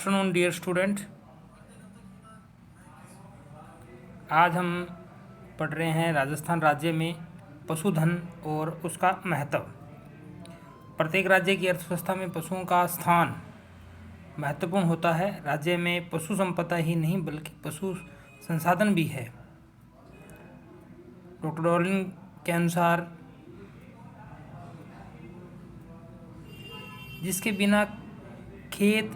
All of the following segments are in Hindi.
Afternoon dear student. आज हम पढ़ रहे हैं राजस्थान राज्य में पशुधन और उसका महत्व। प्रत्येक राज्य की अर्थव्यवस्था में पशुओं का स्थान महत्वपूर्ण होता है। राज्य में पशु संपदा ही नहीं बल्कि पशु संसाधन भी है। डॉक्टर डॉलिन के अनुसार जिसके बिना खेत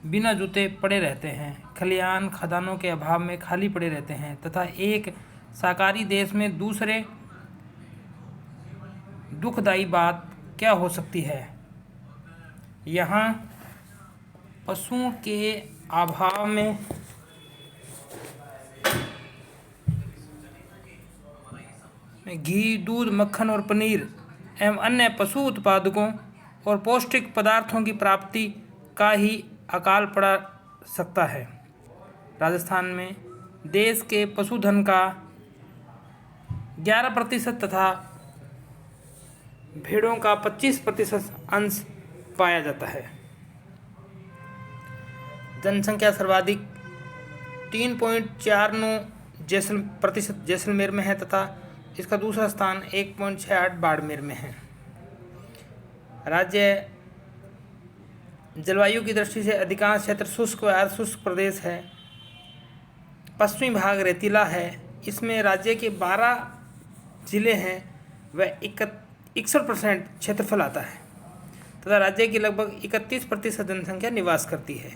बिना जुते पड़े रहते हैं, खलिहान खदानों के अभाव में खाली पड़े रहते हैं तथा एक शाकाहारी देश में दूसरे दुखदायी बात क्या हो सकती है। यहाँ पशुओं के अभाव में घी, दूध, मक्खन और पनीर एवं अन्य पशु उत्पादकों और पौष्टिक पदार्थों की प्राप्ति का ही अकाल पड़ सकता है। राजस्थान में देश के पशुधन का 11% तथा भेड़ों का 25% अंश पाया जाता है। जनसंख्या सर्वाधिक 3.49% जैसलमेर में है तथा इसका दूसरा स्थान 1.68 बाड़मेर में है। राज्य जलवायु की दृष्टि से अधिकांश क्षेत्र शुष्क व अर्धशुष्क प्रदेश है। पश्चिमी भाग रेतीला है। इसमें राज्य के 12 जिले हैं व 61% क्षेत्रफल आता है तथा राज्य की लगभग 31% जनसंख्या निवास करती है,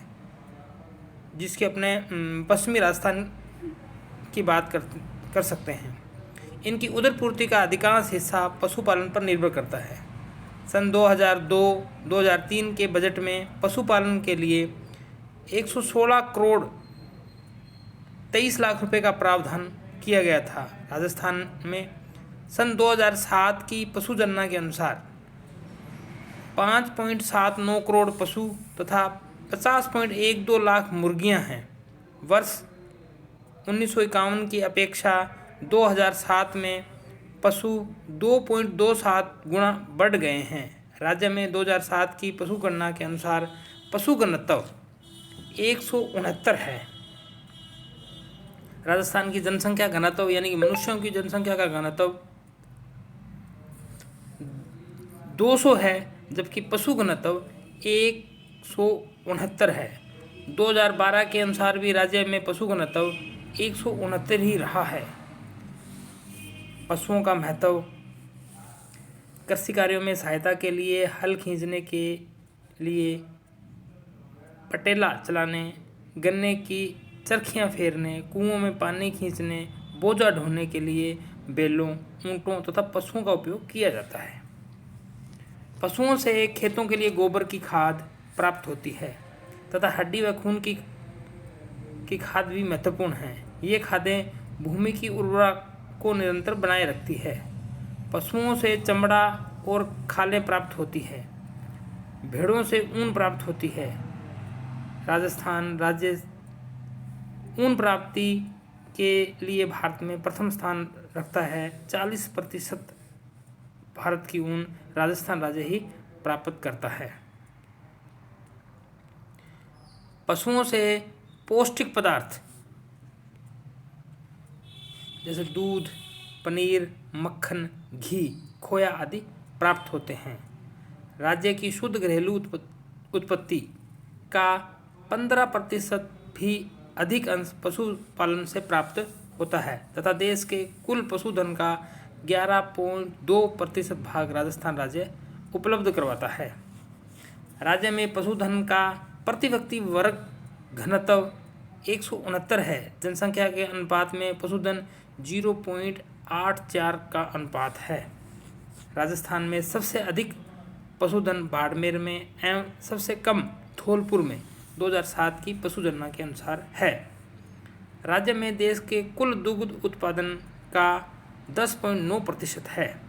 जिसके अपने पश्चिमी राजस्थान की बात कर सकते हैं। इनकी उदर पूर्ति का अधिकांश हिस्सा पशुपालन पर निर्भर करता है। सन 2002-2003 के बजट में पशुपालन के लिए 116 करोड़ 23 लाख रुपए का प्रावधान किया गया था। राजस्थान में सन 2007 की पशु गणना के अनुसार 5.79 करोड़ पशु तथा 50.12 लाख मुर्गियां हैं। वर्ष 1951 की अपेक्षा 2007 में पशु 2.27 गुना बढ़ गए हैं। राज्य में 2007 की पशु गणना के अनुसार पशु घनत्व 169 है। राजस्थान की जनसंख्या घनत्व यानी कि मनुष्यों की जनसंख्या का घनत्व 200 है, जबकि पशु घनत्व 169 है। 2012 के अनुसार भी राज्य में पशु घनत्व 169 ही रहा है। पशुओं का महत्व कृषि कार्यों में सहायता के लिए, हल खींचने के लिए, पटेला चलाने, गन्ने की चरखियां फेरने, कुओं में पानी खींचने, बोझा ढोने के लिए बैलों, ऊंटों तथा पशुओं का उपयोग किया जाता है। पशुओं से खेतों के लिए गोबर की खाद प्राप्त होती है तथा हड्डी व खून की खाद भी महत्वपूर्ण है। ये खादें भूमि की उर्वरता को निरंतर बनाए रखती है। पशुओं से चमड़ा और खालें प्राप्त होती है। भेड़ों से ऊन प्राप्त होती है। राजस्थान राज्य ऊन प्राप्ति के लिए भारत में प्रथम स्थान रखता है। 40% भारत की ऊन राजस्थान राज्य ही प्राप्त करता है। पशुओं से पौष्टिक पदार्थ जैसे दूध, पनीर, मक्खन, घी, खोया आदि प्राप्त होते हैं। राज्य की शुद्ध घरेलू उत्पत्ति का 15% भी अधिक अंश पशुपालन से प्राप्त होता है तथा देश के कुल पशुधन का 11.2% भाग राजस्थान राज्य उपलब्ध करवाता है। राज्य में पशुधन का प्रति व्यक्ति वर्ग घनत्व 169 है। जनसंख्या के अनुपात में पशुधन 0.84 का अनुपात है। राजस्थान में सबसे अधिक पशुधन बाड़मेर में एवं सबसे कम धौलपुर में 2007 की पशु गणना के अनुसार है। राज्य में देश के कुल दुग्ध उत्पादन का 10.9% है।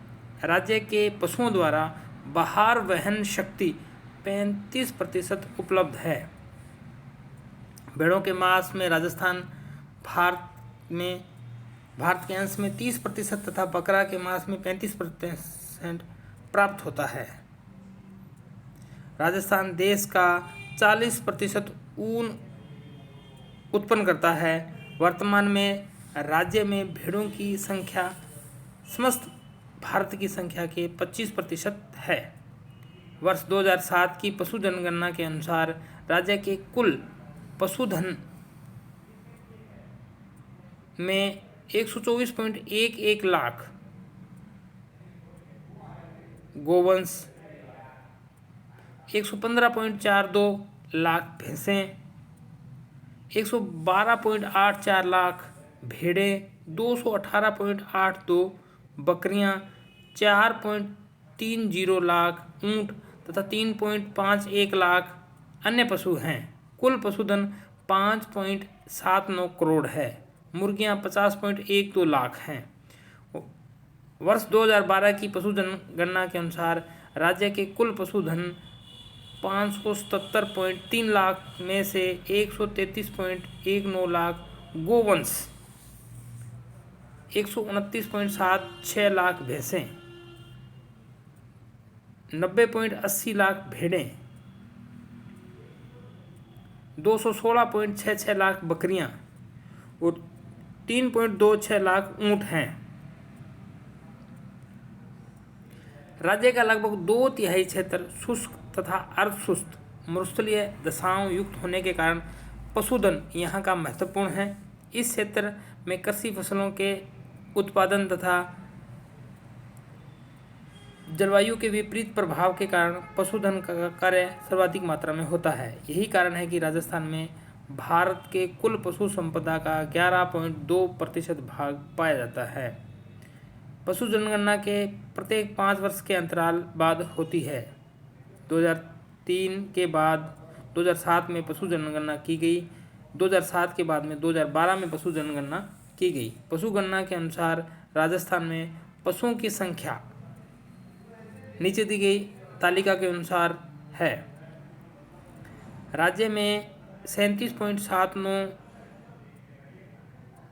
राज्य के पशुओं द्वारा भार वहन शक्ति 35% उपलब्ध है। भेड़ों के मांस में राजस्थान भारत के अंश में 30% तथा बकरा के मांस में 35% प्राप्त होता है। राजस्थान देश का 40% ऊन उत्पन्न करता है। वर्तमान में राज्य में भेड़ों की संख्या समस्त भारत की संख्या के 25% है। वर्ष 2007 की पशु जनगणना के अनुसार राज्य के कुल पशुधन में 124.11 लाख गोवंश, 115.42 लाख भैंसें, 112.84 लाख भेड़ें, 218.82 बकरियां, 4.30 लाख ऊंट तथा 3.51 लाख अन्य पशु हैं। कुल पशुधन 5.79 करोड़ है। मुर्गियां 50.12 लाख हैं। वर्ष 2012 की पशु जनगणना के अनुसार राज्य के कुल पशुधन 577.3 लाख में से 133.19 लाख गोवंश, 129.76 लाख भैंसें, 90.80 लाख भेड़ें, 216.66 लाख बकरियां और 3.26 लाख ऊंट हैं। राज्य का लगभग 2/3 क्षेत्र शुष्क तथा अर्धशुष्क मरुस्थलीय दशाओं युक्त होने के कारण पशुधन यहाँ का महत्वपूर्ण है। इस क्षेत्र में कृषि फसलों के उत्पादन तथा जलवायु के विपरीत प्रभाव के कारण पशुधन का कार्य सर्वाधिक मात्रा में होता है। यही कारण है कि राजस्थान में भारत के कुल पशु संपदा का 11.2% भाग पाया जाता है। पशु जनगणना के प्रत्येक 5 वर्ष के अंतराल बाद होती है। 2003 के बाद 2007 में पशु जनगणना की गई। 2007 के बाद में 2012 में पशु जनगणना की गई। पशु गणना के अनुसार राजस्थान में पशुओं की संख्या नीचे दी गई तालिका के अनुसार है। राज्य में 37.79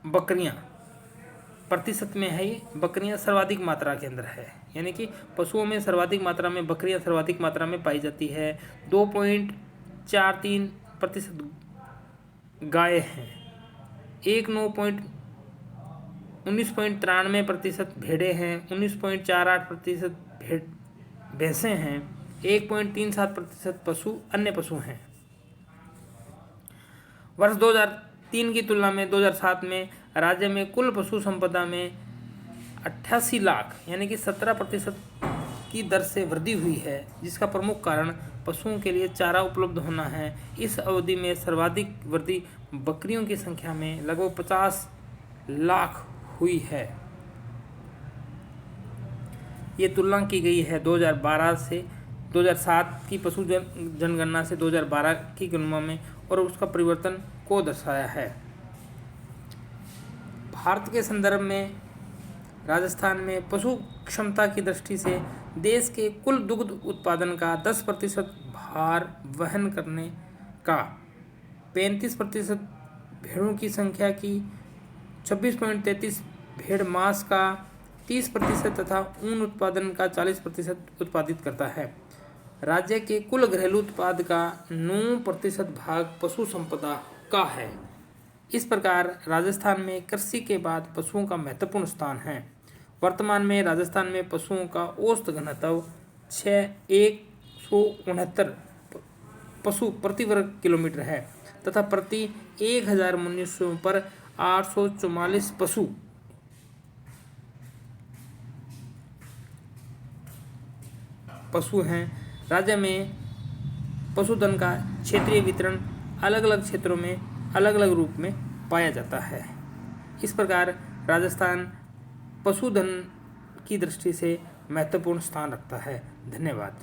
बकरियां प्रतिशत में है। ये बकरियां सर्वाधिक मात्रा के अंदर है, यानी कि पशुओं में सर्वाधिक मात्रा में बकरियां सर्वाधिक मात्रा में पाई जाती है। 2.43% गाय हैं, 19.93% भेड़ें हैं, 19.48% भैंसें हैं, 1.37% पशु अन्य पशु हैं। वर्ष 2003 की तुलना में 2007 में राज्य में कुल पशु संपदा में 88 लाख यानी कि 17% की दर से वृद्धि हुई है, जिसका प्रमुख कारण पशुओं के लिए चारा उपलब्ध होना है। इस अवधि में सर्वाधिक वृद्धि बकरियों की संख्या में लगभग 50 लाख हुई है। ये तुलना की गई है 2012 से 2007 की पशु जनगणना से 2012 की गणना में और उसका परिवर्तन को दर्शाया है। भारत के संदर्भ में राजस्थान में पशु क्षमता की दृष्टि से देश के कुल दुग्ध उत्पादन का 10% भार वहन करने का, 35% भेड़ों की संख्या की, 26.33 भेड़ मांस का, 30% तथा ऊन उत्पादन का 40% उत्पादित करता है। राज्य के कुल घरेलू उत्पाद का 9% भाग पशु संपदा का है। इस प्रकार राजस्थान में कृषि के बाद पशुओं का महत्वपूर्ण स्थान है। वर्तमान में राजस्थान में पशुओं का औसत घनत्व 169 पशु प्रति वर्ग किलोमीटर है तथा प्रति 1000 मनुष्यों पर 844 पशु हैं। राज्य में पशुधन का क्षेत्रीय वितरण अलग अलग क्षेत्रों में अलग अलग रूप में पाया जाता है। इस प्रकार राजस्थान पशुधन की दृष्टि से महत्वपूर्ण स्थान रखता है। धन्यवाद।